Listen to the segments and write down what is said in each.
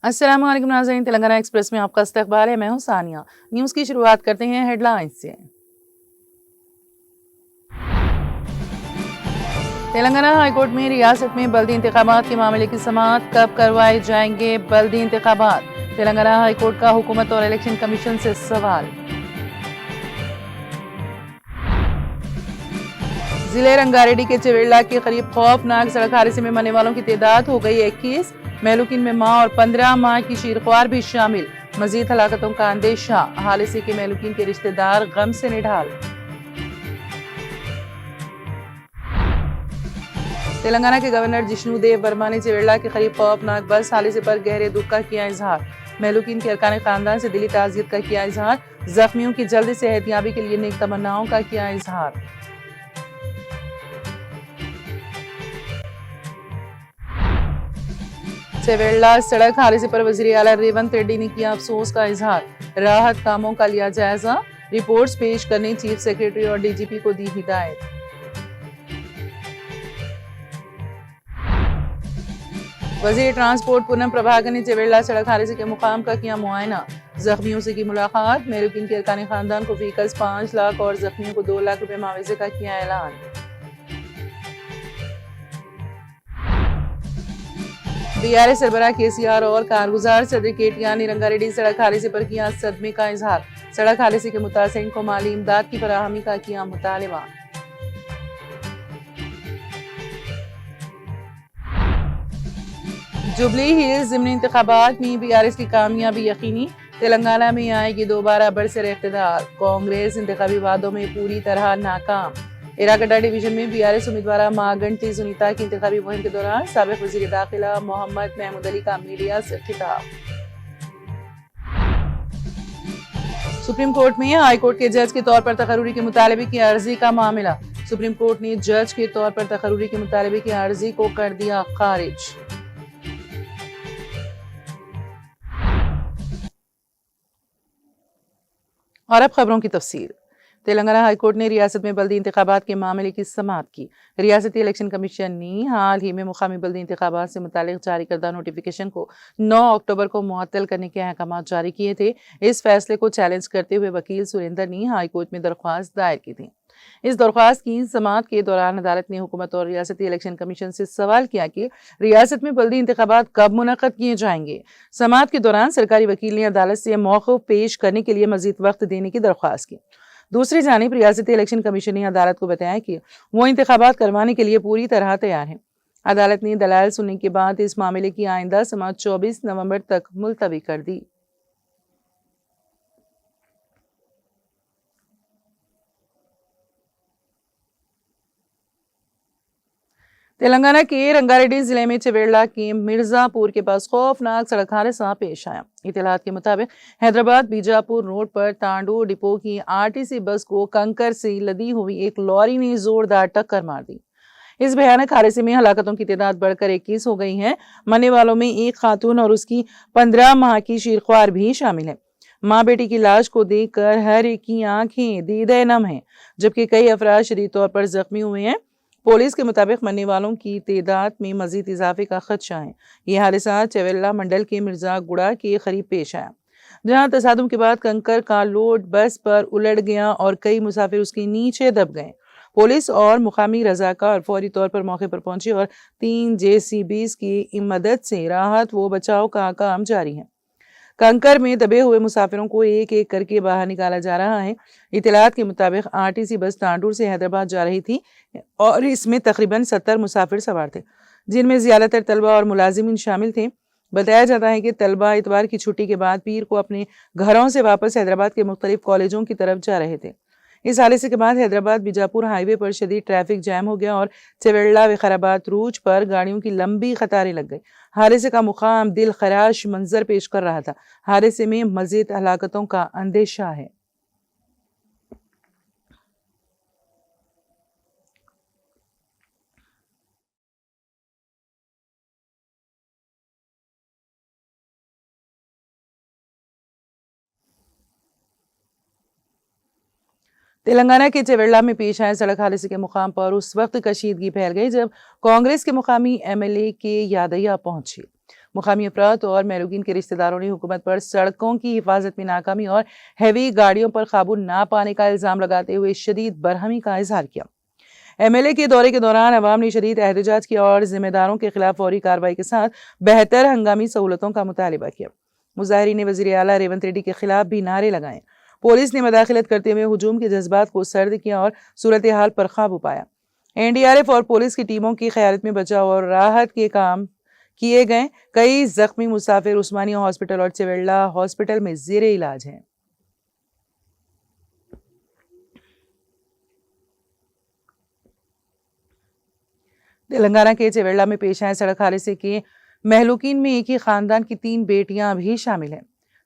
अस्सलाम वालेकुम नाज़रीन, तेलंगाना एक्सप्रेस में आपका इस्तकबाल है। मैं हूं सानिया। न्यूज़ की शुरुआत करते हैं हेडलाइंस से। तेलंगाना हाईकोर्ट में रियासत में बल्दी इंतखाबात के मामले की समाअत कब करवाए जाएंगे बल्दी इंतखाबात? तेलंगाना हाईकोर्ट का हुकूमत और इलेक्शन कमीशन से सवाल। जिले रंगारेड्डी के चिवेला के करीब खौफनाक सड़क हादसे में मरने वालों की तादाद हो गई 21। महलूकिन में मां और 15 माह की शीरख्वार भी शामिल। मजीद हलाकतों का अंदेशा। हादसे के महलूकिन के रिश्तेदार गम से निढाल। तेलंगाना के गवर्नर जिष्णु देव वर्मा ने चिवेला के करीब खौफनाक बस हादसे पर गहरे दुख का किया इजहार। महलूकिन के अरकान खानदान से दिली ताज़ियत का किया इजहार। जख्मियों की जल्द सेहतयाबी के लिए नेक तमन्नाओं का किया इजहार। चिवेला सड़क हादसे पर वज़ीर आला रेवंत रेड्डी ने किया अफसोस का इजहार। राहत कामों का लिया जायजा। रिपोर्ट्स पेश करने चीफ सेक्रेटरी और डीजीपी को दी हिदायत। वज़ीर ट्रांसपोर्ट पूनम प्रभाकर ने चिवेला सड़क हादसे के मुकाम का किया मुआयना। जख्मियों से की मुलाकात। महलूकिन के अरकान खानदान को फीकस 5 लाख और जख्मियों को 2 लाख रुपए मुआवजे का किया ऐलान। बीआरएस सरबराह केसीआर और कारगुजार सदर केटीआर ने रंगारेड्डी सड़क हादसे पर किया सदमे का इजहार। सड़क हादसे के मुतासिरीन को माली इमदाद की फराहमी का किया मुतालबा। जुबली हिल्स ज़िमनी इंतखाबात में बीआरएस की कामयाबी यकीनी। तेलंगाना में आएगी दोबारा बरसर इख्तिदार। कांग्रेस इंतखाबी वादों में पूरी तरह नाकाम। इरागड्डा डिवीजन में बीआरएस उम्मीदवार मागंटी सुनीता की इंतखाबी मुहिम के दौरान साबिक वज़ीर दाखिला मोहम्मद महमूद अली का मीडिया से खिताब। सुप्रीम कोर्ट में हाई कोर्ट के जज के तौर पर तकर्रुरी के मुतालबे की अर्जी का मामला। सुप्रीम कोर्ट ने जज के तौर पर तकर्रुरी के मुतालबे की अर्जी को कर दिया खारिज। और अब खबरों की तफसील। तेलंगाना हाईकोर्ट ने रियासत में बल्दी इंतखाबात के मामले की समाअत की। रियासती इलेक्शन कमीशन ने हाल ही में मुकामी बल्दी इंतखाबात से मुतालिक जारी करदा नोटिफिकेशन को 9 अक्टूबर को मुअत्तल करने के अहकाम जारी किए थे। इस फैसले को चैलेंज करते हुए वकील सुरेंद्र ने हाईकोर्ट में दरख्वास्त दायर की थी। इस दरख्वास्त की समाअत के दौरान अदालत ने हुकूमत और रियासती इलेक्शन कमीशन से सवाल किया कि रियासत में बल्दी इंतखाबात कब मुनक्कद किए जाएंगे। समाअत के दौरान सरकारी वकील ने अदालत से मौक़िफ़ पेश करने के लिए मजीद वक्त देने की दरख्वास्त की। दूसरी जानिब रियासती इलेक्शन कमीशन ने अदालत को बताया कि वो इंतखाबात करवाने के लिए पूरी तरह तैयार है। अदालत ने दलाइल सुनने के बाद इस मामले की आइंदा समाअत 24 नवंबर तक मुलतवी कर दी। तेलंगाना के रंगारेड्डी जिले में चिवेला के मिर्जापुर के पास खौफनाक सड़क हादसा पेश आया। इत्तलात के मुताबिक हैदराबाद बीजापुर रोड पर तांडू डिपो की आरटीसी बस को कंकर से लदी हुई एक लॉरी ने जोरदार टक्कर मार दी। इस भयानक हादसे में हलाकतों की तादाद बढ़कर 21 हो गई है। मरने वालों में एक खातून और उसकी 15 माह की शीरख्वार भी शामिल है। माँ बेटी की लाश को देखकर हर एक की आंखें दीदे नम है, जबकि कई अफराद शदीद तौर पर जख्मी हुए हैं। पुलिस के मुताबिक मरने वालों की तादाद में मजीद इजाफे का खदशा है। यह हादसा चिवेला मंडल के मिर्जागुड़ा के करीब पेश आया, जहां तसादुम के बाद कंकर का लोड बस पर उलट गया और कई मुसाफिर उसके नीचे दब गए। पुलिस और मुकामी रजाकार फौरी तौर पर मौके पर पहुंचे और 3 JCBs की मदद से राहत व बचाव का काम जारी है। कंकर में दबे हुए मुसाफिरों को एक एक करके बाहर निकाला जा रहा है। इत्तलात के मुताबिक आरटीसी बस तांडूर से हैदराबाद जा रही थी और इसमें तकरीबन 70 मुसाफिर सवार थे, जिनमें ज्यादातर तलबा और मुलाजिमीन शामिल थे। बताया जाता है कि तलबा इतवार की छुट्टी के बाद पीर को अपने घरों से वापस हैदराबाद के मुख्तलिफ कॉलेजों की तरफ जा रहे थे। इस हादसे के बाद हैदराबाद बीजापुर हाईवे पर शदीद ट्रैफिक जैम हो गया और चिवेला विकाराबाद रूट पर गाड़ियों की लंबी कतारें लग गई। हादसे का मुकाम दिल खराश मंजर पेश कर रहा था। हादसे में मजीद हलाकतों का अंदेशा है। तेलंगाना के चेवेल्ला में पेश आए सड़क हादसे के मुकाम पर उस वक्त कशीदगी फैल गई जब कांग्रेस के मुकामी एमएलए के यादैया पहुंचे। मुकामी अफराद और महलूकीन के रिश्तेदारों ने हुकूमत पर सड़कों की हिफाजत में नाकामी और हैवी गाड़ियों पर काबू ना पाने का इल्जाम लगाते हुए शदीद बरहमी का इजहार किया। एमएलए के दौरे के दौरान अवाम ने शदीद एहतजाज किया और जिम्मेदारों के खिलाफ फौरी कार्रवाई के साथ बेहतर हंगामी सहूलतों का मुतालबा किया। मुजाहिरीन ने वजीर आला रेवंत रेड्डी के खिलाफ भी नारे लगाए। पुलिस ने मदाखिलत करते हुए हुजूम के जज्बात को सर्द किया और सूरत हाल पर काबू पाया। एनडीआरएफ और पुलिस की टीमों की क़यादत में बचाव और राहत के काम किए गए। कई जख्मी मुसाफिर उस्मानिया हॉस्पिटल और चेवेल्ला हॉस्पिटल में जेरे इलाज हैं। तेलंगाना के चेवेल्ला में पेश आए सड़क हादसे के महलूकीन में एक ही खानदान की 3 बेटियां भी शामिल हैं।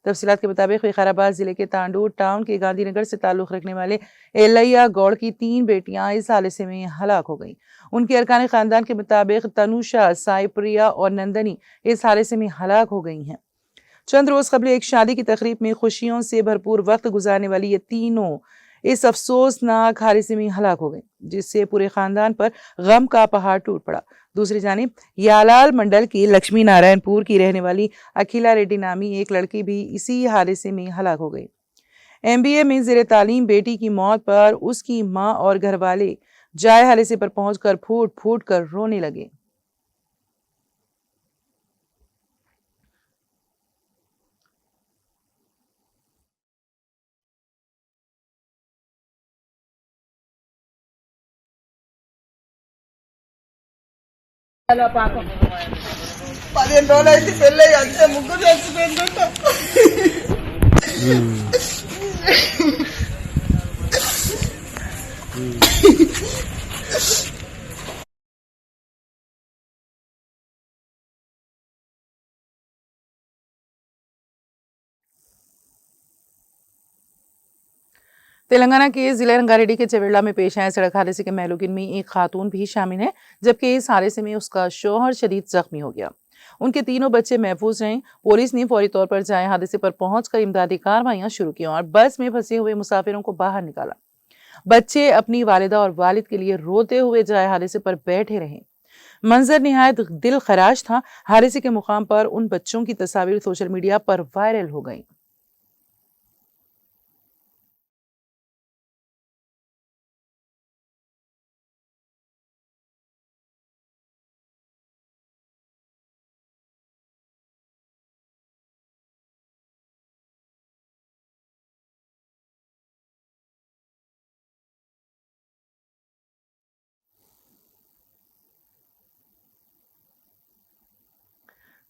तफसीलात के मुताबिक विकाराबाद जिले के तांडू टाउन के गांधीनगर से ताल्लुक रखने वाले एलैया गौड़ की 3 बेटियां इस हादसे में हलाक हो गईं। उनके अरकान खानदान के मुताबिक तनुषा, साई प्रिया और नंदनी इस हादसे में हलाक हो गई हैं। चंद रोज कबल एक शादी की तकरीब में खुशियों से भरपूर वक्त गुजारने वाली ये तीनों इस अफसोसनाक हादसे में हलाक हो गई, जिससे पूरे खानदान पर गम का पहाड़ टूट पड़ा। दूसरी जानिब यालाल मंडल की लक्ष्मी नारायणपुर की रहने वाली अखिला रेड्डी नामी एक लड़की भी इसी हादसे में हलाक हो गई। एमबीए में ज़ेरे तालीम बेटी की मौत पर उसकी मां और घर वाले जाए हादसे पर पहुंचकर फूट फूट कर रोने लगे। పాపం 15 రోజులైతే పెళ్ళి అంతే ముగ్గురు చచ్చిపోయిందంట. तेलंगाना के जिले रंगारेड्डी के चेवेल्ला में पेश आए सड़क हादसे के महलूकीन में एक खातून भी शामिल है, जबकि इस हादसे में उसका शौहर शदीद जख्मी हो गया। उनके तीनों बच्चे महफूज रहे। पुलिस ने फौरी तौर पर जाए हादसे पर पहुंचकर इमदादी कार्रवाइयां शुरू की और बस में फंसे हुए मुसाफिरों को बाहर निकाला। बच्चे अपनी वालिदा और वालिद के लिए रोते हुए जाए हादसे पर बैठे रहे। मंजर निहायत दिल खराश था। हादसे के मुकाम पर उन बच्चों की तस्वीर सोशल मीडिया पर वायरल हो गई।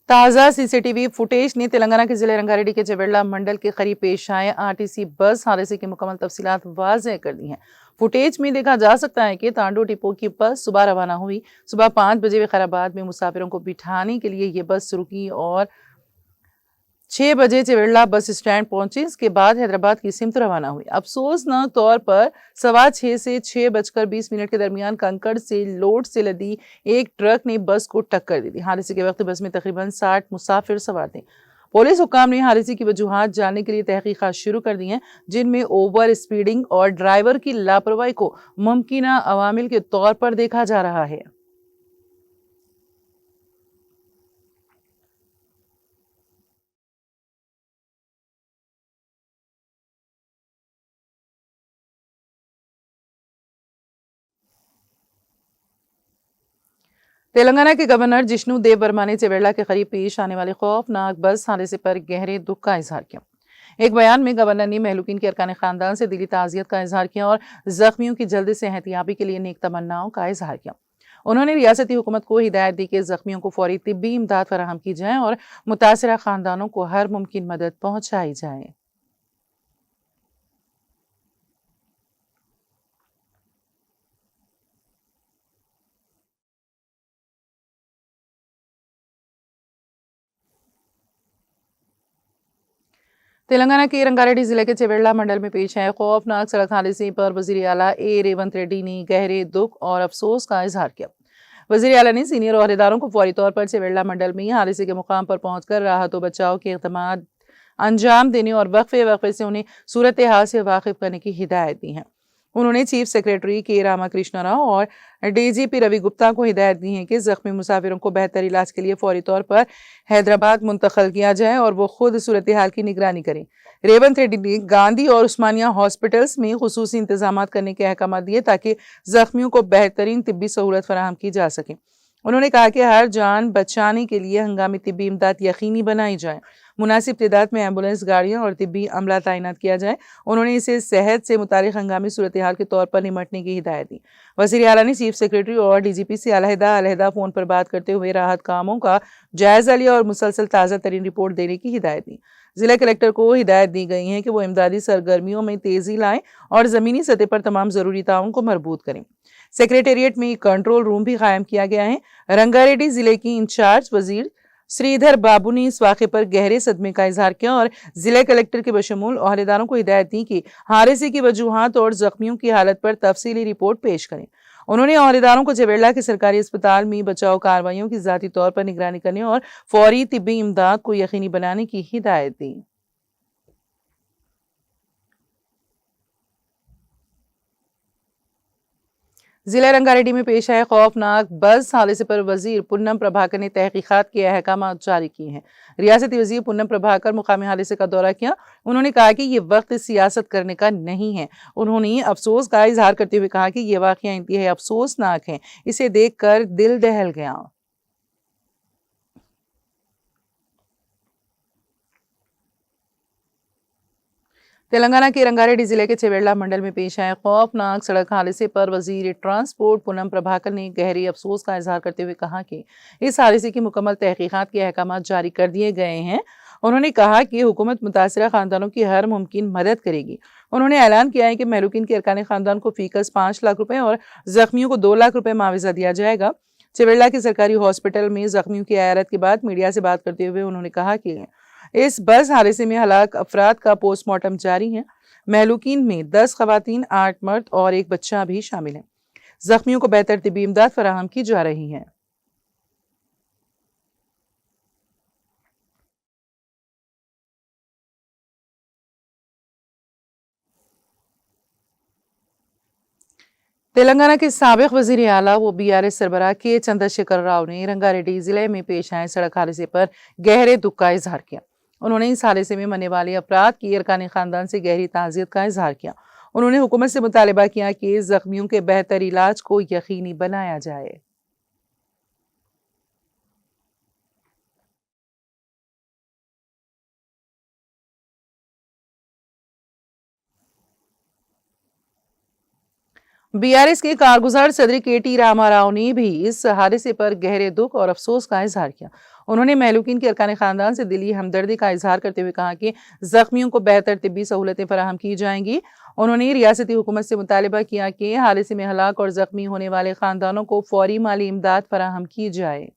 ताज़ा सीसीटीवी फुटेज ने तेलंगाना के जिले रंगारेड्डी के चेवेल्ला मंडल के करीब पेश आए आरटीसी बस हादसे की मुकम्मल तफसीलात वाज़ेह कर दी हैं। फुटेज में देखा जा सकता है कि तांडो डिपो की बस सुबह रवाना हुई। सुबह 5 बजे विकाराबाद में मुसाफिरों को बिठाने के लिए ये बस रुकी और 6 बजे चेवेल्ला बस स्टैंड पहुंची। इसके बाद हैदराबाद की सिमत रवाना हुई। अफसोसनाक तौर पर 6:15 से 6:20 के दरमियान कंकड़ से लोड से लदी एक ट्रक ने बस को टक्कर दी थी। हादसे के वक्त बस में तकरीबन 60 मुसाफिर सवार थे। पुलिस हुक्काम ने हादसे की वजूहात जानने के लिए तहकीकात शुरू कर दी हैं, जिनमें ओवर स्पीडिंग और ड्राइवर की लापरवाही को मुमकिना अवामिल के तौर पर देखा जा रहा है। तेलंगाना के गवर्नर जिष्णु देव वर्मा ने चेवेल्ला के करीब पेश आने वाले खौफनाक बस हादसे पर गहरे दुख का इजहार किया। एक बयान में गवर्नर ने महलूकीन के अरकान खानदान से दिली ताज़ियत का इजहार किया और जख्मियों की जल्द सेहतियाबी के लिए नेक तमन्नाओं का इजहार किया। उन्होंने रियासती हुकूमत को हिदायत दी कि जख्मियों को फौरी तिब्बी इमदाद फराहम की जाए और मुतासरा खानदानों को हर मुमकिन मदद पहुंचाई जाए। तेलंगाना के रंगारेड्डी जिले के चेवेल्ला मंडल में पेश आए खौफनाक सड़क हादसे पर वजीर आला रेवंत रेड्डी ने गहरे दुख और अफसोस का इजहार किया। वजीर आला ने सीनियर ओहदेदारों को फौरी तौर पर चेवेल्ला मंडल में हादसे के मुकाम पर पहुंचकर राहत व बचाव के इक़दाम अंजाम देने और वक्फे वक्फे से उन्हें सूरत हाल से वाकिफ करने की हिदायत दी है। उन्होंने चीफ सेक्रेटरी के रामाकृष्ण राव और डीजीपी रवि गुप्ता को हिदायत दी है कि जख्मी मुसाफिरों को बेहतर इलाज के लिए फौरी तौर पर हैदराबाद मुंतकिल किया जाए और वो खुद सूरत हाल की निगरानी करें। रेवंत रेड्डी ने गांधी और उस्मानिया हॉस्पिटल्स में खुसूसी इंतजाम करने के अहकाम दिए ताकि जख्मियों को बेहतरीन तिब्बी सहूलत फराहम की जा सके। उन्होंने कहा कि हर जान बचाने के लिए हंगामी तिब्बी इमदाद यकीनी बनाई जाए, मुनासिब तादाद में एम्बुलेंस गाड़ियां और तिब्बी अमला तैनात किया जाए। उन्होंने इसे सेहत से मुतालिक हंगामी सूरत हाल के तौर पर निमटने की हिदायत दी। वज़ीर आला ने चीफ सेक्रेटरी और डीजीपी से अलहदा फ़ोन पर बात करते हुए राहत कामों का जायजा लिया और मुसलसल ताज़ा तरीन रिपोर्ट देने की हिदायत दी। जिला कलेक्टर को हिदायत दी गई है कि वो इमदादी सरगर्मियों में तेजी लाएं और ज़मीनी सतह पर तमाम ज़रूरी ताउन को मरबूत करें। सेक्रेटेरिएट में कंट्रोल रूम भी कायम किया गया है। रंगारेड्डी जिले की इंचार्ज वजीर श्रीधर बाबू ने इस वाक़े पर गहरे सदमे का इजहार किया और जिला कलेक्टर के बशमूल अहदेदारों को हिदायत दी कि हादसे की वजूहात और जख्मियों की हालत पर तफसीली रिपोर्ट पेश करें। उन्होंने अहदेदारों को जवेला के सरकारी अस्पताल में बचाव कार्रवाइयों की ज़ाती तौर पर निगरानी करने और फौरी तिब्बी इमदाद को यकीनी बनाने की हिदायत दी। जिला रंगारेड्डी में पेश आए खौफनाक बस हादसे पर वजीर पूनम प्रभाकर ने तहकीकात के अहकाम जारी किए हैं। रियासती वजीर पूनम प्रभाकर मुकामी हादसे का दौरा किया। उन्होंने कहा कि ये वक्त सियासत करने का नहीं है। उन्होंने अफसोस का इजहार करते हुए कहा कि ये वाकया इंतहाई अफसोसनाक है, इसे देखकर दिल दहल गया। तेलंगाना के रंगारेड्डी जिले के चेवेला मंडल में पेश आए खौफनाक सड़क हादसे पर वजीर ट्रांसपोर्ट पूनम प्रभाकर ने गहरे अफसोस का इजहार करते हुए कहा कि इस हादसे की मुकम्मल तहकीकात के अहकाम जारी कर दिए गए हैं। उन्होंने कहा कि हुकूमत मुतासरा खानदानों की हर मुमकिन मदद करेगी। उन्होंने ऐलान किया है कि महलूकिन के अरकान खानदान को फीकस 5 लाख रुपए और जख्मियों को 2 लाख रुपए मुआवजा दिया जाएगा। चेवेला के सरकारी हॉस्पिटल में जख्मियों की आयारत के बाद मीडिया से बात करते हुए उन्होंने कहा कि इस बस हादसे में हलाक अफराद का पोस्टमार्टम जारी है। महलूकीन में 10 खवातीन, 8 मर्द और 1 बच्चा भी शामिल है। जख्मियों को बेहतर तिब्बी इमदाद फराहम की जा रही है। तेलंगाना के साबिक वजीर आला व बीआरएस सरबराह के चंद्रशेखर राव ने रंगारेड्डी जिले में पेश आए सड़क हादसे पर गहरे दुख का इजहार किया। उन्होंने इस हादसे में मरने वाले अफराद की अरकान खानदान से गहरी ताज़ियत का इजहार किया। उन्होंने हुकूमत से मुतालिबा किया कि जख्मियों के बेहतर इलाज को यकीनी बनाया जाए। बीआरएस के कारगुजार सदर केटी रामाराव ने भी इस हादसे पर गहरे दुख और अफसोस का इजहार किया। उन्होंने महलूकिन के अरकान खानदान से दिली हमदर्दी का इजहार करते हुए कहा कि जख्मियों को बेहतर तिब्बी सहूलतें फराहम की जाएंगी। उन्होंने रियासती हुकूमत से मुतालिबा किया कि हादसे में हलाक और जख्मी होने वाले खानदानों को फौरी माली इमदाद फराहम की जाए।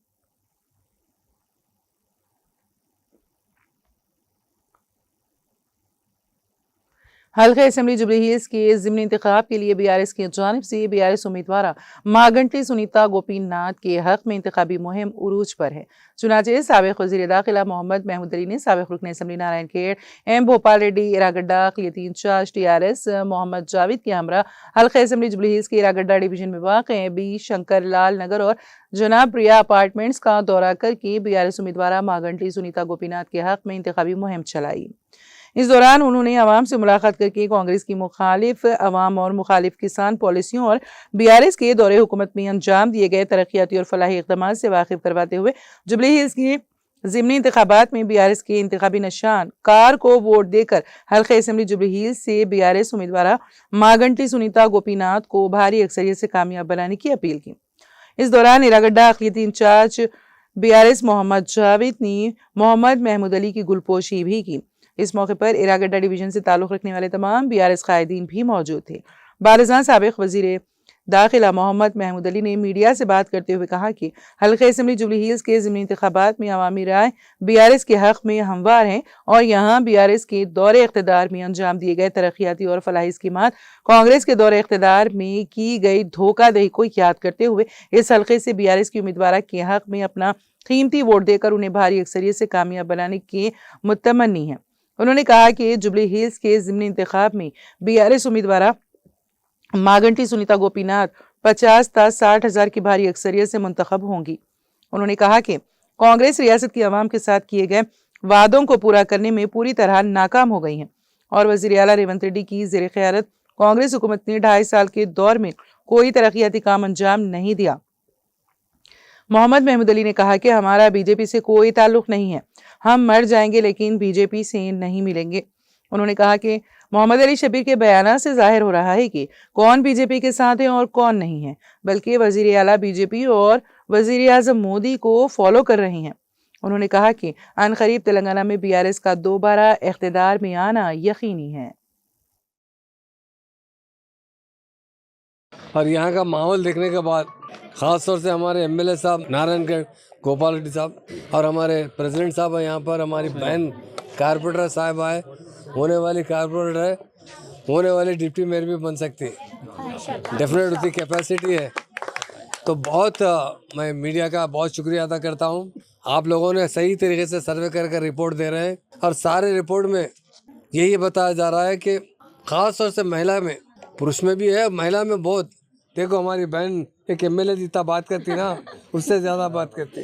हल्का असेंबली जुबली हिल्स के ज़िमनी इंतखाब के लिए बीआरएस की जानिब से बीआरएस उम्मीदवार मागंटी सुनीता गोपीनाथ के हक में इंतखाबी मुहिम उरूज पर है। चुनाचे साबिक वज़ीर दाखिला मोहम्मद महमूद अली ने साबिक रुकन असेंबली नारायण खेड़, एम भोपाल रेड्डी, इरागड्डा अक़लियती इंचार्ज टीआरएस मोहम्मद जावेद के हमरा हल्का असेंबली जुबली हिल्स के इरागड्डा डिवीजन में वाक़ बी शंकर लाल नगर और जनाब प्रिया अपार्टमेंट्स का दौरा करके बीआरएस उम्मीदवार मागंटी सुनीता गोपीनाथ के हक में इंतखाबी मुहिम चलाई। इस दौरान उन्होंने अवाम से मुलाकात करके कांग्रेस की मुखालिफ अवाम और मुखालिफ किसान पॉलिसियों और बीआरएस के दौरे हुकूमत में अंजाम दिए गए तरक्याती और फलाही इक़दामात से वाकिफ करवाते हुए जुबली हिल्स की ज़िमनी इंतखाबात में बीआरएस के इंतखाबी निशान कार को वोट देकर हल्का असेंबली जुबली हिल्स से बीआरएस उम्मीदवार मागंटी सुनीता गोपीनाथ को भारी अक्सरियत से कामयाब बनाने की अपील की। इस दौरान इरागड्डा अक़लियती इंचार्ज बीआरएस मोहम्मद जावेद ने मोहम्मद महमूद अली की गुलपोशी भी की। इस मौके पर इरागड्डा डिवीजन से ताल्लुक़ रखने वाले तमाम बीआरएस कायदीन भी मौजूद थे। बारज़ां साबिक़ वज़ीर दाखिला मोहम्मद महमूद अली ने मीडिया से बात करते हुए कहा कि हल्का असेंबली जुबली हिल्स के ज़िमनी इंतखाबात में अवामी राय बीआरएस के हक़ में हमवार हैं और यहाँ बीआरएस के दौरे इक़्तिदार में अंजाम दिए गए तरक्याती और फलाही स्कीमात कांग्रेस के दौरे इक़्तिदार में की गई धोखाधही को याद करते हुए इस हल्के से बीआरएस की उम्मीदवार के हक़ में अपना कीमती वोट देकर उन्हें भारी अक्सरियत से कामयाब बनाने के मुतमन्नी हैं। उन्होंने कहा कि जुबली हिल्स के ज़िमनी इंतखाब में बीआरएस उम्मीदवार मागंटी सुनीता गोपीनाथ 50 था 60 हजार की भारी अक्सरियत से मुंतखब होंगी। उन्होंने कहा कि कांग्रेस रियासत की आवाम के साथ किए गए वादों को पूरा करने में पूरी तरह नाकाम हो गई है और वजीर आला रेवंत रेड्डी की ज़ेर क़यादत कांग्रेस हुकूमत ने 2.5 साल के दौर में कोई तरक्याती काम अंजाम नहीं दिया। मोहम्मद महमूद अली ने कहा कि हमारा बीजेपी से कोई ताल्लुक नहीं है, हम मर जाएंगे लेकिन बीजेपी से नहीं मिलेंगे। उन्होंने कहा कि मोहम्मद अली शबीर के बयान से जाहिर हो रहा है कि कौन बीजेपी के साथ है और कौन नहीं है, बल्कि वजीर आला बीजेपी और वजीर आजम मोदी को फॉलो कर रहे हैं। उन्होंने कहा कि अनकरीब तेलंगाना में बीआरएस का दोबारा इख्तिदार में आना यकीनी है। और यहाँ का माहौल देखने के बाद ख़ास तौर से हमारे एमएलए साहब नारायणगढ़ गोपाल रेड्डी साहब और हमारे प्रेसिडेंट साहब हैं यहाँ पर, हमारी बहन कारपोरेटर साहब आए, होने वाली कारपोरेटर है, होने वाली डिप्टी मेयर भी बन सकती है, डेफिनेट उसकी कैपेसिटी है। तो बहुत मैं मीडिया का बहुत शुक्रिया अदा करता हूँ। आप लोगों ने सही तरीके से सर्वे कर रिपोर्ट दे रहे हैं और सारे रिपोर्ट में यही बताया जा रहा है कि ख़ास तौर से महिला में, पुरुष में भी है, महिला में बहुत। देखो हमारी बहन एक एमएलए जितना बात करती ना, उससे ज़्यादा बात करती।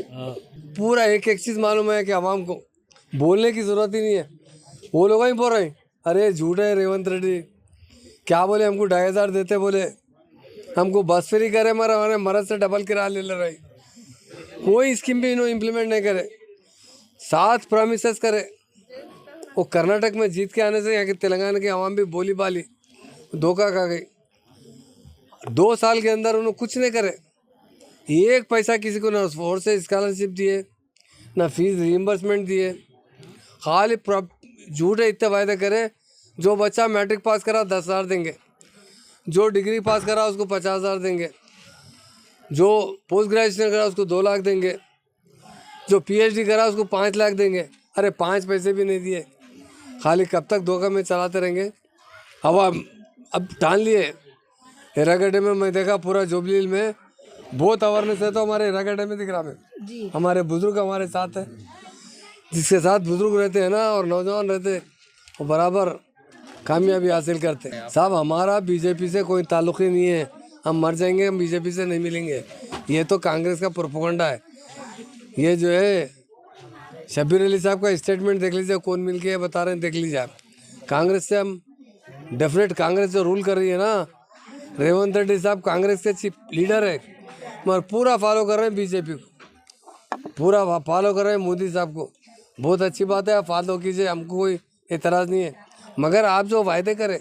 पूरा एक एक चीज़ मालूम है कि आवाम को बोलने की ज़रूरत ही नहीं है, वो लोग ही बोल रहे हैं अरे झूठ है रेवंत रेड्डी, क्या बोले हमको 2,500 देते, बोले हमको बस फ्री करे, हमारे मरद से डबल किराया ले रहे, कोई स्कीम भी इन्होंने इम्प्लीमेंट नहीं करे, 7 प्रॉमिसेस करे। वो कर्नाटक में जीत के आने से यहाँ की तेलंगाना की आवाम भी बोली बाली धोखा खा गई। 2 साल के अंदर उन्होंने कुछ नहीं करे, 1 पैसा किसी को ना फोर्स से स्कॉलरशिप दिए, ना फीस रिइम्बर्समेंट दिए, खाली झूठे इतने वायदे करे। जो बच्चा मैट्रिक पास करा 10,000 देंगे, जो डिग्री पास करा उसको 50,000 देंगे, जो पोस्ट ग्रेजुएशन करा उसको 2 लाख देंगे, जो पीएचडी करा उसको 5 लाख देंगे। अरे 5 पैसे भी नहीं दिए, खाली कब तक धोखा में चलाते रहेंगे। अब ठान लिए हिरागड्ढे में, मैं देखा पूरा जुबली हिल में बहुत अवेयरनेस है, तो हमारे हिरागड्ढे में दिख रहा है, हमारे बुजुर्ग हमारे साथ है, जिसके साथ बुजुर्ग रहते हैं ना और नौजवान रहते वो बराबर कामयाबी हासिल करते हैं। साहब हमारा बीजेपी से कोई ताल्लुक ही नहीं है, हम मर जाएंगे हम बीजेपी से नहीं मिलेंगे, ये तो कांग्रेस का प्रोपेगेंडा है। ये जो है शब्बीर अली साहब का स्टेटमेंट देख लीजिए, कौन मिल के बता रहे हैं, देख लीजिए आप। कांग्रेस से हम डेफिनेट, कांग्रेस जो रूल कर रही है ना, रेवंत रेड्डी साहब कांग्रेस के चीफ लीडर है, मगर पूरा फॉलो कर रहे हैं बीजेपी को, पूरा फॉलो कर रहे हैं मोदी साहब को। बहुत अच्छी बात है, आप फॉलो कीजिए, हमको कोई एतराज़ नहीं है, मगर आप जो वायदे करें,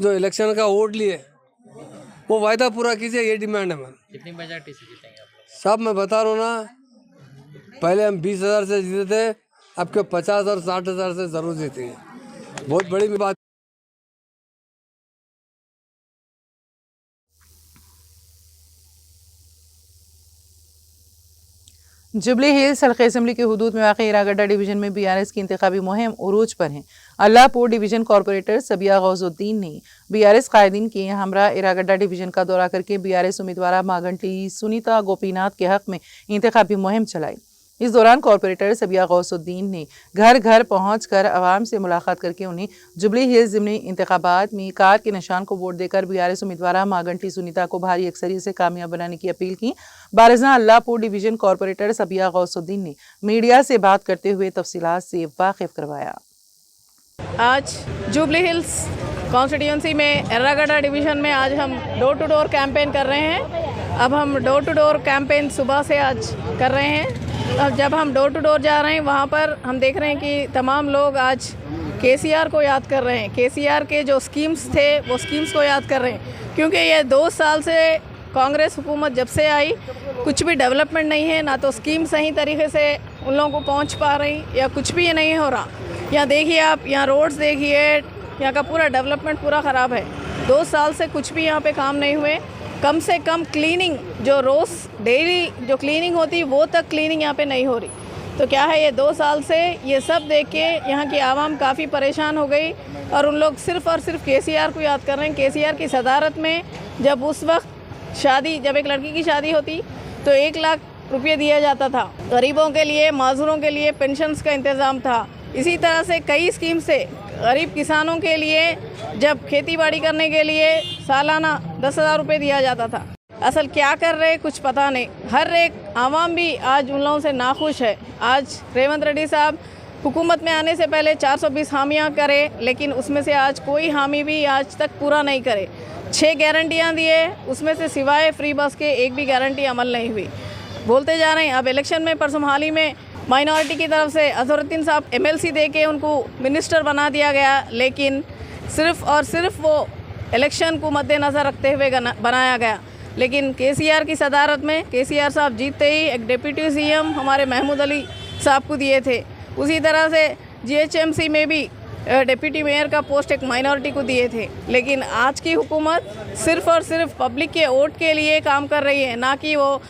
जो इलेक्शन का वोट लिए, वो वायदा पूरा कीजिए, ये डिमांड है हमारी। कितनी मेजॉरिटी से जीतेंगे आप लोग? साहब मैं बता रहा हूँ ना, पहले हम 20,000 से जीते थे, अब के 50 और 60,000 से ज़रूर जीतेंगे, बहुत बड़ी बात। जुबली हिल्स हल्के असम्बली के हुदूद में वाक़ई हिरागड्ढा डिवीज़न में बीआरएस की इंतखाबी मुहिम उरूज पर है। अल्लाहपुर डिवीज़न कॉरपोरेटर सबिया गौसुद्दीन ने बीआरएस कायदीन के हमरा हिरागड्ढा डिवीज़न का दौरा करके बीआरएस उम्मीदवार मागंटी सुनीता गोपीनाथ के हक में इंतखाबी मुहिम चलाई। इस दौरान कॉरपोरेटर सबिया गौसुद्दीन ने घर घर पहुँच कर आवाम से मुलाकात करके उन्हें जुबली हिल्स ज़िमनी इंतखाबात में कार के निशान को वोट देकर बीआरएस उम्मीदवार मागंटी सुनीता को भारी अक्सरियत से कामयाब बनाने की अपील की। बारिज़ां अल्लाहपुर डिवीज़न कॉरपोरेटर सबिया गौसुद्दीन ने मीडिया से बात करते हुए तफसीलात से वाकिफ करवाया। आज जुबली हिल्स कॉन्स्टिट्यूंसी में एर्रागड्ढा डिवीज़न में आज हम डोर टू डोर कैंपेन कर रहे हैं। अब हम डोर टू डोर कैंपेन सुबह से आज कर रहे हैं। अब जब हम डोर टू डोर जा रहे हैं, वहाँ पर हम देख रहे हैं कि तमाम लोग आज केसीआर को याद कर रहे हैं, केसीआर के जो स्कीम्स थे वो स्कीम्स को याद कर रहे हैं, क्योंकि ये 2 साल से कांग्रेस हुकूमत जब से आई कुछ भी डेवलपमेंट नहीं है, ना तो स्कीम सही तरीके से उन लोगों को पहुंच पा रही या कुछ भी ये नहीं हो रहा। यहाँ देखिए आप, यहाँ रोड्स देखिए, यहाँ का पूरा डेवलपमेंट पूरा ख़राब है। 2 साल से कुछ भी यहाँ पे काम नहीं हुए। कम से कम क्लीनिंग, जो रोज़ डेली जो क्लीनिंग होती है वो तक क्लीनिंग यहाँ पे नहीं हो रही। तो क्या है, ये 2 साल से ये सब देख के यहाँ की आवाम काफ़ी परेशान हो गई और उन लोग सिर्फ़ और सिर्फ केसीआर को याद कर रहे हैं। केसीआर की सदारत में जब उस वक्त जब एक लड़की की शादी होती तो 1 लाख रुपये दिया जाता था, गरीबों के लिए, माजूरों के लिए पेंशन्स का इंतज़ाम था, इसी तरह से कई स्कीम से गरीब किसानों के लिए जब खेती बाड़ी करने के लिए सालाना 10,000 रुपये दिया जाता था। असल क्या कर रहे कुछ पता नहीं। हर एक आवाम भी आज उन लोगों से नाखुश है। आज रेवंत रेड्डी साहब हुकूमत में आने से पहले 420 हामियाँ करे, लेकिन उसमें से आज कोई हामी भी आज तक पूरा नहीं करे। 6 गारंटियाँ दिए, उसमें से सिवाय फ्री बस के एक भी गारंटी अमल नहीं हुई। बोलते जा रहे हैं। अब इलेक्शन में परसों हाल ही में माइनॉरिटी की तरफ से अजहरुद्दीन साहब MLC दे के उनको मिनिस्टर बना दिया गया, लेकिन सिर्फ़ और सिर्फ वो इलेक्शन को मद्देनज़र रखते हुए बनाया गया। लेकिन KCR की सदारत में KCR साहब जीतते ही एक डिप्टी CM हमारे महमूद अली साहब को दिए थे। उसी तरह से GHMC में भी डिप्टी मेयर का पोस्ट एक माइनॉरिटी को दिए थे। लेकिन आज की हुकूमत सिर्फ़ और सिर्फ पब्लिक के वोट के लिए काम कर रही है, ना कि वो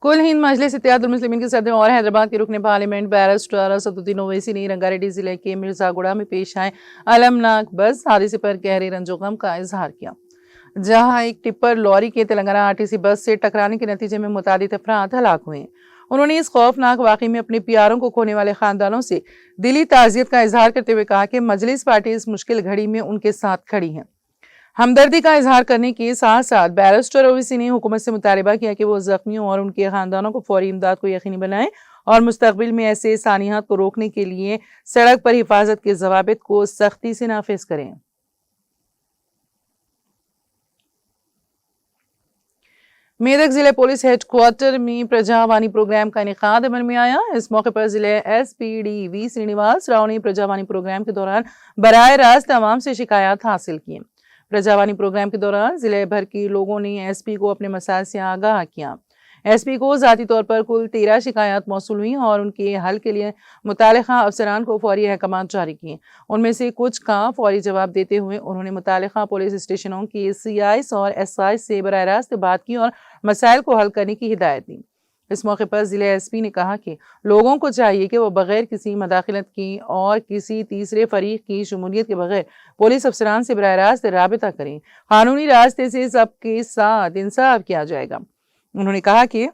कुल हिंद मजलिस इत्तेहादुल मुस्लिमीन के सदर और हैदराबाद के रुकने पार्लियामेंट बैरिस्टर असदुद्दीन ओवैसी ने रंगारेड्डी जिले के मिर्जागुड़ा में पेश आए अलमनाक बस हादसे पर गहरे रंजो गम का इजहार किया, जहां एक टिप्पर लॉरी के तेलंगाना RTC बस से टकराने के नतीजे में मुतादिद अफराद हलाक हुए। उन्होंने इस खौफनाक वाक़े में अपने प्यारों को खोने वाले खानदानों से दिली ताज़ियत का इजहार करते हुए कहा कि मजलिस पार्टी इस मुश्किल घड़ी में उनके साथ खड़ी है। हमदर्दी का इजहार करने के साथ साथ बैरिस्टर ओवैसी ने हुकूमत से मुतालबा किया कि वो जख्मियों और उनके खानदानों को फौरी इमदाद को यकीनी बनाए और मुस्तकबिल में ऐसे सानियात को रोकने के लिए सड़क पर हिफाजत के ज़वाबित को सख्ती से नाफिज करें। मेदक जिले पुलिस हेडक्वार्टर में प्रजावाणी प्रोग्राम का इनेकाद अमल में आया। इस मौके पर जिले SPD V श्रीनिवास राव ने प्रजावाणी प्रोग्राम के दौरान बराह रास्त आवाम से शिकायत हासिल की। प्रजावाणी प्रोग्राम के दौरान जिले भर के लोगों ने SP को अपने मसाइल से आगाह किया। SP को ज़ाती तौर पर कुल 13 शिकायत मौसूल हुई और उनके हल के लिए मुतालिका अफसरान को फौरी अहकाम जारी किए। उनमें से कुछ का फौरी जवाब देते हुए उन्होंने मुतालिका पुलिस स्टेशनों के CIs और SIs से बराह रास्त बात की और मसाइल को हल करने की हिदायत दी। इस मौके पर जिले SP ने कहा कि लोगों को चाहिए कि वो बगैर किसी मदाखलत की और किसी तीसरे फरीक की शमूलियत के बगैर पुलिस अफसरान से बराह रास्त राबिता करें। कानूनी रास्ते से सबके साथ इंसाफ किया जाएगा। उन्होंने कहा कि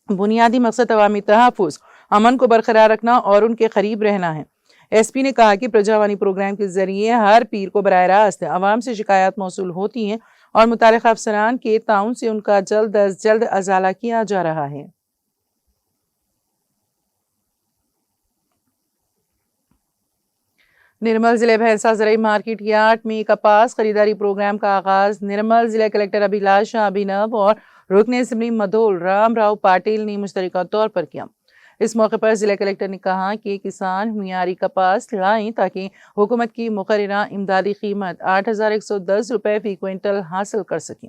बुनियादी मकसद अवामी तहफ़्फ़ुज़, अमन को बरकरार रखना और उनके करीब रहना है। SP ने कहा कि प्रजावाणी प्रोग्राम के जरिए हर पीर को बराह रास्त अवाम से शिकायत मौसूल होती हैं और मुतालिका अफसरान के ताउन से उनका जल्द अज जल्द अजाला किया जा रहा है। निर्मल जिले भैंसा ज़राई मार्केट यार्ड में कपास खरीदारी प्रोग्राम का आगाज निर्मल जिला कलेक्टर अभिलाषा अभिनव और रुकने असेंबली मधोल रामराव पाटिल ने मुश्तरका तौर पर किया। इस मौके पर जिला कलेक्टर ने कहा कि किसान मियारी कपास लाएं ताकि हुकूमत की मुकर्ररा इमदादी कीमत 8,110 रुपये फी क्विंटल हासिल कर सकें।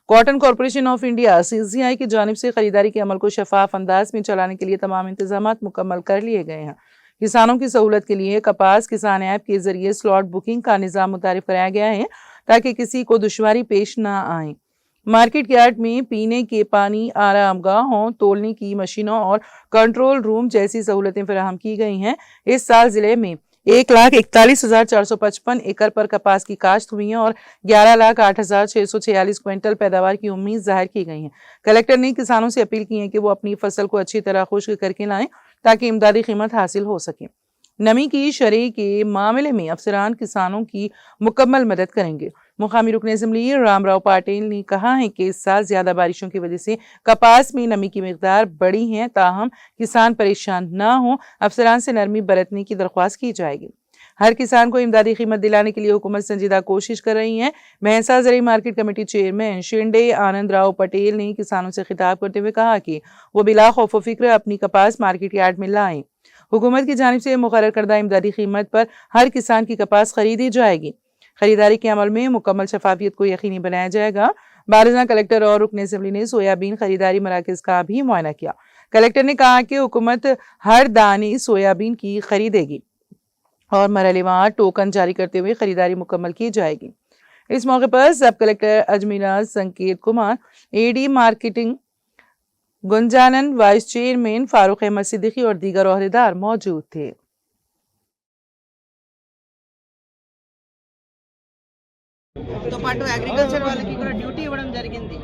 Cotton corporation of India CCI की जानिब से खरीदारी के अमल को शफाफ अंदाज में चलाने के लिए तमाम इंतजाम मुकम्मल कर लिए गए हैं। किसानों की सहूलत के लिए कपास किसान ऐप के जरिए स्लॉट बुकिंग का निज़ाम मुतारिफ कराया गया है ताकि किसी को दुश्वारी पेश न आए। मार्केट यार्ड में पीने के पानी, आरामगाहों, तोलने की मशीनों और कंट्रोल रूम जैसी सहूलतें फराहम की गई हैं। इस साल जिले में 1,41,455 एकड़ पर कपास की काश्त हुई है और 11,08,646 क्विंटल पैदावार की उम्मीद जाहिर की गई है। कलेक्टर ने किसानों से अपील की है कि वो अपनी फसल को अच्छी तरह खुश्क करके लाएं ताकि इमदादी कीमत हासिल हो सके। नमी की शरह के मामले में अफसरान किसानों की मुकम्मल मदद करेंगे। मुकामी रुकने असेंबली रामराव पाटिल ने कहा है कि इस साल ज्यादा बारिशों की वजह से कपास में नमी की मिकदार बढ़ी है, ताहम किसान परेशान न हो, अफसरान से नरमी बरतने की दरख्वास्त की जाएगी। हर किसान को इमदादी कीमत दिलाने के लिए हुकूमत संजीदा कोशिश कर रही है। भैंसा ज़राई मार्केट कमेटी चेयरमैन शिंडे आनंद राव पटेल ने किसानों से खिताब करते हुए कहा कि वो बिला खौफ फिक्र अपनी कपास मार्केट यार्ड में लाएं। हुकूमत की जानिब से मुकर्रर करदा इमदादी कीमत पर हर किसान की कपास खरीदी जाएगी। खरीदारी के अमल में मुकम्मल शफाफियत को यकीनी बनाया जाएगा। बारजा कलेक्टर और रुकने असेंबली ने सोयाबीन खरीदारी मराकज का भी मुआयना किया। कलेक्टर ने कहा कि हुकूमत हर दाने सोयाबीन की खरीदेगी और मरहलेवार टोकन जारी करते हुए खरीदारी मुकम्मल की जाएगी। इस मौके पर सब collector Ajmeera Sanket Kumar, AD marketing Gunjanan, vice chairman Farooq Ahmed Siddiqui और दीगर ओहदेदार मौजूद थे। తో పాటు అగ్రికల్చర్ వాళ్ళకి కూడా డ్యూటీ ఇవ్వడం జరిగింది।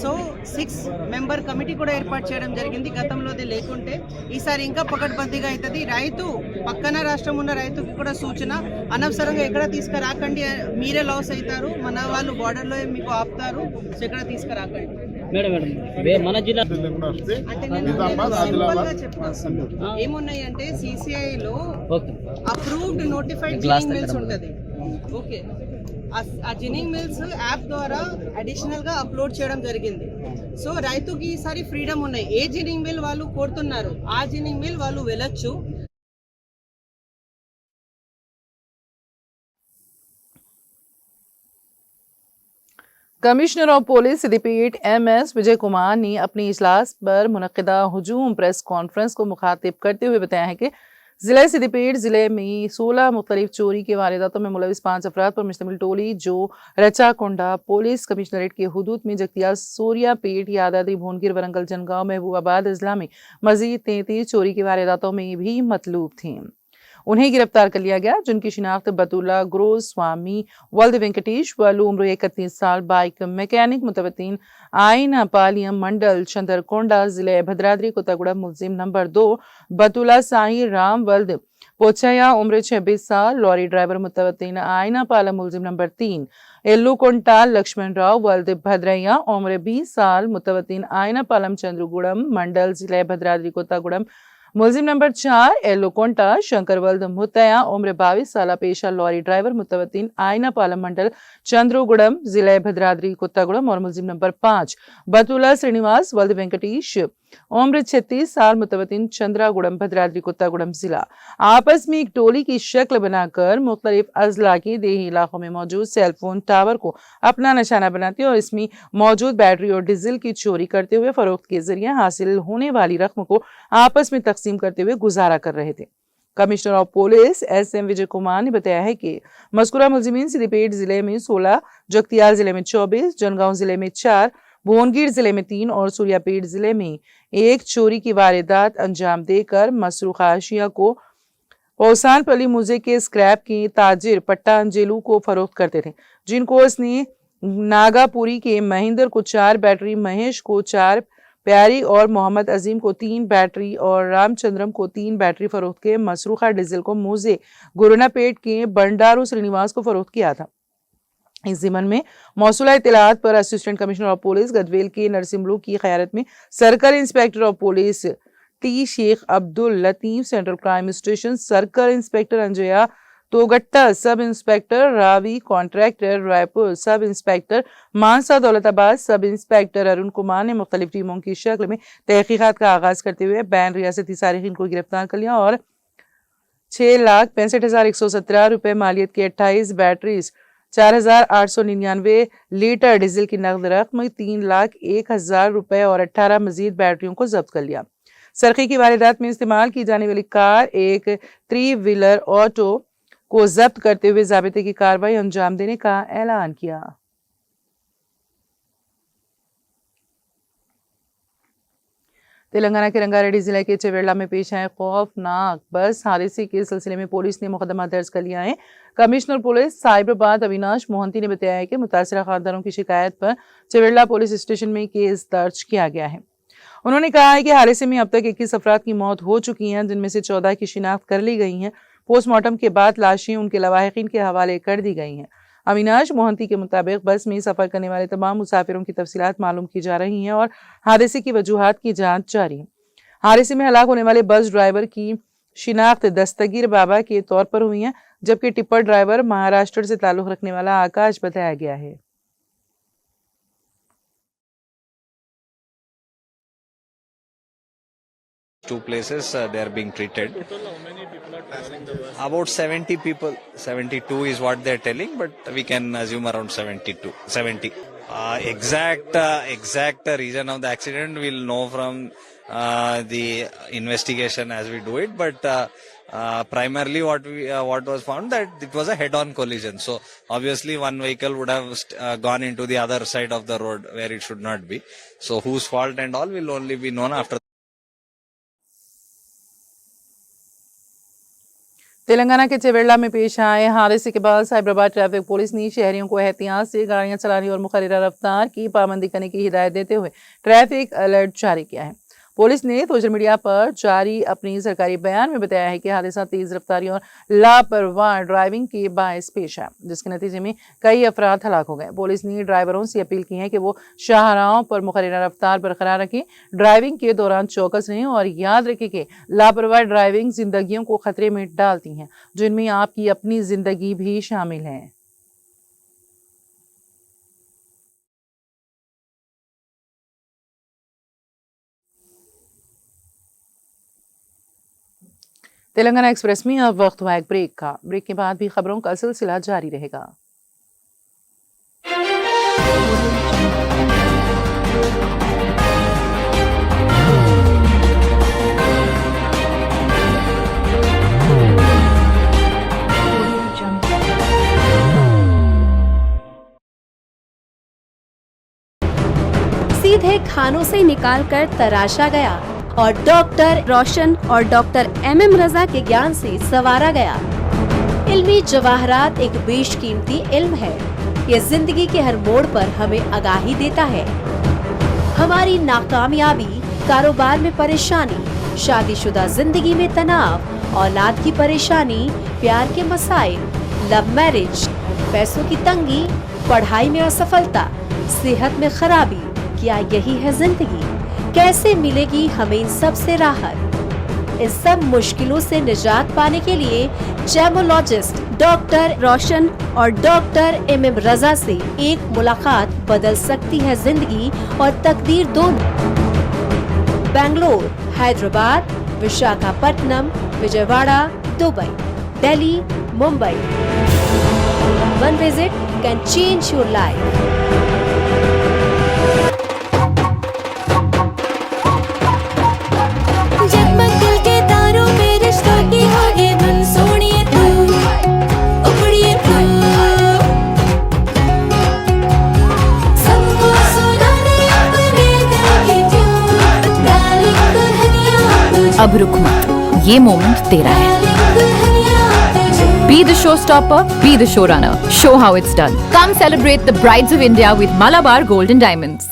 సో 6 మెంబర్ కమిటీ కూడా ఏర్పాటు చేయడం జరిగింది. గతంలోది లేకుంటే ఈసారి ఇంకా పకడ్బందీగా అవుతుంది. రైతు పక్కన రాష్ట్రం ఉన్న రైతుకి కూడా సూచన, అనవసరంగా ఎక్కడ తీసుకురాకండి, మీరే లాస్ అవుతారు, మన వాళ్ళు బార్డర్లో మీకు ఆపుతారు, సో ఎక్కడ తీసుకురాకండి. మన జిల్లా అంటే నేను సింపుల్ గా చెప్తాను. ఏమున్నాయి అంటే CCI లో అప్రూవ్డ్ నోటిఫైడ్ జిన్నింగ్ మిల్స్ ఉంటుంది. ఓకే, ఆ జిన్నింగ్ మిల్స్ యాప్ ద్వారా అడిషనల్ గా అప్లోడ్ చేయడం జరిగింది. సో రైతుకి ఈసారి ఫ్రీడమ్ ఉన్నాయి. ఏ జిన్నింగ్ మిల్ వాళ్ళు కోరుతున్నారు ఆ జిన్నింగ్ మిల్ వాళ్ళు వెళ్ళొచ్చు. Commissioner of police सिद्दीपीठ MS Vijay Kumar ने अपनी इजलास पर मुनक्किदा हुजूम प्रेस कॉन्फ्रेंस को मुखातिब करते हुए बताया है कि जिले सिद्दीपीठ जिले में 16 मुख्तलिफ चोरी की वारदातों में मुलविस 5 अफराद पर मुश्तमिल टोली जो रचाकोंडा पुलिस कमिश्नरेट के हुदूद में जगतिया सूर्या पेट यादाद्री भोनगिर वरंगल जनगांव महबूबाबाद अजला में मजीद 33 चोरी की वारदातों में भी मतलूब थी। उन्हें गिरफ्तार कर लिया गया, जिनकी शिनाख्त बतुल्ला ग्रोज स्वामी वल्द वेंकटेश वालू उम्र 31 साल बाइक मैकेनिक मुतवतीन आइना पालियम मंडल चंद्रकोंडा जिले भद्राद्री कोतागुड़ा मुलजिम नंबर 2 बतुल्ला साई राम वल्द पोचया उम्र 26 साल लॉरी ड्राइवर मुतवतीन आइना पाला मुलजिम नंबर 3 एल्लूकोंटा लक्ष्मण राव वल्द भद्रैया उम्र 20 साल मुतवतीन आइना पालम चंद्रगुड़म मंडल जिले भद्राद्री कोतागुड़म मुलजिम नंबर 4 एल्लोकोंटा शंकर वल्द मुतया उम्र 22 साल पेशा लॉरी ड्राइवर मुतवतीन आइना पालम मंडल चंद्रगुड़म जिले भद्राद्री कोत्तागुड़म और मुलजिम नंबर 5 बतुला श्रीनिवास वल्द वेंकटेश उम्र 36 साल मुतवतीन चंद्रागुड़म भद्राद्री कोत्तागुड़म जिला आपस में एक टोली की शक्ल बनाकर मुख्तलिफ अजला के देही इलाकों में मौजूद सेलफोन टावर को अपना निशाना बनाते और इसमें मौजूद बैटरी और डीजल की चोरी करते हुए फरोख्त के जरिए हासिल होने वाली रकम को आपस में तकसीम करते हुए गुजारा कर रहे थे। Commissioner of police SM Vijay Kumar ने बताया है कि मज़कूरा मुलजिमीन सिद्दीपेट जिले में 16, जगतियाल जिले में 24, जनगांव जिले में 4, भोनगिर जिले में 3 और सूर्यापेट जिले में 1 चोरी की वारदात अंजाम देकर मसरूख आशिया को पौसानपल्ली मुजे के स्क्रैप के ताजिर पट्टा अंजेलू को फरोख्त करते थे, जिनको उसने नागापुरी के महेंद्र को 4 बैटरी, महेश को 4 प्यारी और मोहम्मद अजीम को 3 बैटरी और रामचंद्रम को 3 बैटरी फरोख्त के मसरूखा डीजल को मुजे गुरुनापेट के बंडारू श्रीनिवास को फरोख्त किया था। इस जिमन में मौसूला इत्तलात पर assistant commissioner of police Gadwel के नरसिम्लू की क़यादत में circle inspector of police T Sheikh Abdul Latif, central crime station circle inspector Anjaiah Togatta, sub inspector Ravi, contractor Raipur, sub inspector Mansa Daulatabad, sub inspector Arun Kumar ने मुख्तलिफ टीमों की शक्ल में तहकीकात का आगाज करते हुए बैन रियासती सारिकीन को गिरफ्तार कर लिया और 6,65,117 रुपए मालियत की 28 बैटरीज, 4,899 लीटर डीजल की नकद रकम, 3,01,000 रुपए और 18 मजीद बैटरियों को जब्त कर लिया। सरखी की वारदात में इस्तेमाल की जाने वाली कार, एक 3 व्हीलर ऑटो को जब्त करते हुए ज़ाबिते की कार्रवाई अंजाम देने का ऐलान किया। तेलंगाना के रंगारेड्डी जिले के चवेला में पेश आए खौफनाक बस हादसे के सिलसिले में पुलिस ने मुकदमा दर्ज कर लिया है। कमिश्नर पुलिस साइबराबाद अविनाश मोहंती ने बताया है कि मुतासरा खानदारों की शिकायत पर चवेला पुलिस स्टेशन में केस दर्ज किया गया है। उन्होंने कहा है कि हादसे में अब तक 21 अफराद की मौत हो चुकी है, जिनमें से 14 की शिनाख्त कर ली गई है। पोस्टमार्टम के बाद लाशें उनके लवाहिकीन के हवाले कर दी गई हैं। अविनाश मोहंती के मुताबिक बस में सफर करने वाले तमाम मुसाफिरों की तफसीलात मालूम की जा रही हैं और हादसे की वजूहात की जांच जारी है। हादसे में हलाक होने वाले बस ड्राइवर की शिनाख्त दस्तगीर बाबा के तौर पर हुई है, जबकि टिप्पर ड्राइवर महाराष्ट्र से ताल्लुक रखने वाला आकाश बताया गया है। Two places they are being treated. About 70 people. 72 is what they are telling, but we can assume around 70. Exact reason of the accident we'll know from the investigation as we do it. But primarily what was found that it was a head-on collision. So obviously one vehicle would have gone into the other side of the road where it should not be. So whose fault and all will only be known after. Telangana के चेवेला में पेश आए हादसे के बाद Cyberabad traffic police ने शहरियों को एहतियात से गाड़ियां चलाने और मुकर्ररा रफ्तार की पाबंदी करने की हिदायत देते हुए ट्रैफिक अलर्ट जारी किया है। पुलिस ने सोशल मीडिया पर जारी अपनी सरकारी बयान में बताया है कि हादसा तेज रफ्तारी और लापरवाह ड्राइविंग के बायस पेश आया, जिसके नतीजे में कई अफराद हलाक हो गए। पुलिस ने ड्राइवरों से अपील की है कि वो शाहराहों पर मुकर्ररा रफ्तार बरकरार रखें, ड्राइविंग के दौरान चौकस रहें और याद रखें कि लापरवाह ड्राइविंग जिंदगियों को खतरे में डालती है, जिनमें आपकी अपनी जिंदगी भी शामिल है। तेलंगाना एक्सप्रेस में अब वक्त हुआ एक ब्रेक का। ब्रेक के बाद भी खबरों का सिलसिला जारी रहेगा। सीधे खानों से निकालकर तराशा गया और डॉक्टर रोशन और डॉक्टर MM रजा के ज्ञान से संवारा गया। इल्मी जवाहरात एक बेशकीमती इल्म है। ये जिंदगी के हर मोड़ पर हमें आगाही देता है। हमारी नाकामयाबी, कारोबार में परेशानी, शादीशुदा जिंदगी में तनाव, औलाद की परेशानी, प्यार के मसाइल, लव मैरिज, पैसों की तंगी, पढ़ाई में असफलता, सेहत में खराबी, क्या यही है जिंदगी? कैसे मिलेगी हमें इन सब से राहत? इन सब मुश्किलों से निजात पाने के लिए जेमोलॉजिस्ट डॉक्टर रोशन और डॉक्टर MM रजा से एक मुलाकात बदल सकती है जिंदगी और तकदीर दोनों। Bangalore, Hyderabad, Visakhapatnam, Vijayawada, Dubai, Delhi, Mumbai. One visit can change your life. अब रुक मत, ये मोमेंट तेरा है। Be the showstopper, be the showrunner. Show how it's done. Come celebrate the Brides of India with Malabar Gold and Diamonds.